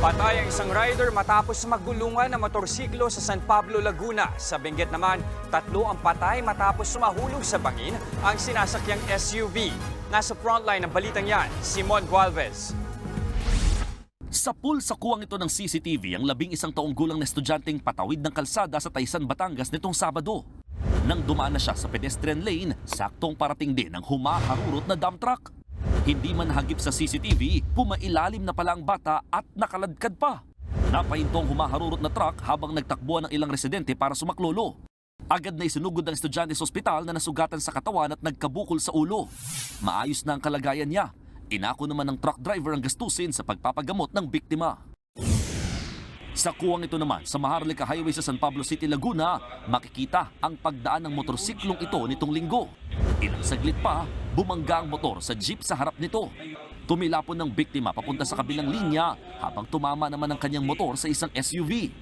Patay ang isang rider matapos maggulungan ng motorsiklo sa San Pablo, Laguna. Sa Benguet naman, 3 ang patay matapos sumahulog sa bangin ang sinasakyang SUV. Nasa frontline ng balitang yan, Simon Gualvez. Sa pulsakuwang ito ng CCTV ang 11 taong gulang na estudyanteng patawid ng kalsada sa Taysan, Batangas nitong Sabado. Nang dumaan na siya sa pedestrian lane, saktong parating din ang humaharurot na dump truck. Hindi man hagip sa CCTV, pumailalim na pala ang bata at nakaladkad pa. Napahintong humaharurot na truck habang nagtakbuhan ng ilang residente para sumaklolo. Agad na isinugod ang estudyante sa ospital na nasugatan sa katawan at nagkabukol sa ulo. Maayos na ang kalagayan niya. Inako naman ng truck driver ang gastusin sa pagpapagamot ng biktima. Sa kuwang ito naman, sa Maharlika Highway sa San Pablo City, Laguna, makikita ang pagdaan ng motorsiklong ito nitong linggo. Ilang saglit pa, bumangga ang motor sa jeep sa harap nito. Tumilapon ng biktima papunta sa kabilang linya habang tumama naman ang kanyang motor sa isang SUV.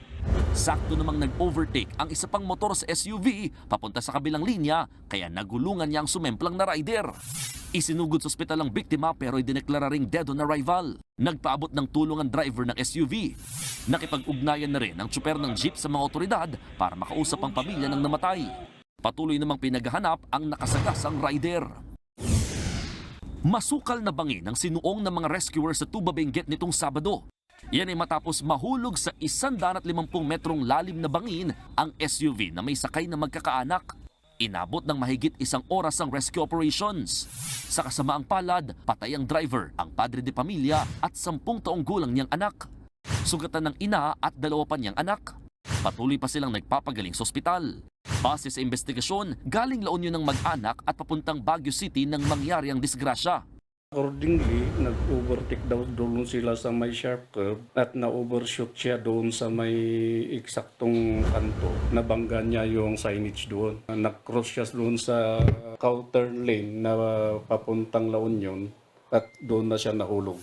Sakto namang nag-overtake ang isa pang motor sa SUV papunta sa kabilang linya kaya nagulungan niya ang sumemplang na rider. Isinugod sa ospital ang biktima pero idineklara ring dead on arrival. Nagpaabot ng tulong ang driver ng SUV. Nakipag-ugnayan na rin ang tsuper ng jeep sa mga otoridad para makausap ang pamilya ng namatay. Patuloy namang pinaghahanap ang nakasagasang rider. Masukal na bangin ang sinuong ng mga rescuers sa Tuba, Benguet nitong Sabado. Yan ay matapos mahulog sa 150 metrong lalim na bangin ang SUV na may sakay na magkakaanak. Inabot ng mahigit 1 oras ang rescue operations. Sa kasamaang palad, patay ang driver, ang padre de pamilya at 10 taong gulang niyang anak. Sugatan ng ina at 2 pa niyang anak. Patuloy pa silang nagpapagaling sa ospital. Base sa investigasyon, galing La Union ng mag-anak at papuntang Baguio City nang mangyari ang disgrasya. Accordingly, nag-overtake daw doon sila sa may sharp curve at na-overshoot siya doon sa may eksaktong kanto. Nabangga niya yung signage doon. Nag-cross siya doon sa counter lane na papuntang La Union at doon na siya nahulog.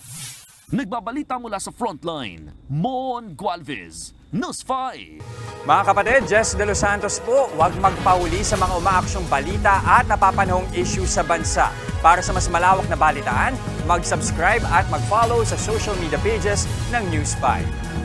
Nagbabalita mula sa frontline, Mon Gualvez, News 5. Mga kapatid, Jess De Los Santos po, huwag magpahuli sa mga umaaksyong balita at napapanahong issue sa bansa. Para sa mas malawak na balitaan, mag-subscribe at mag-follow sa social media pages ng News 5.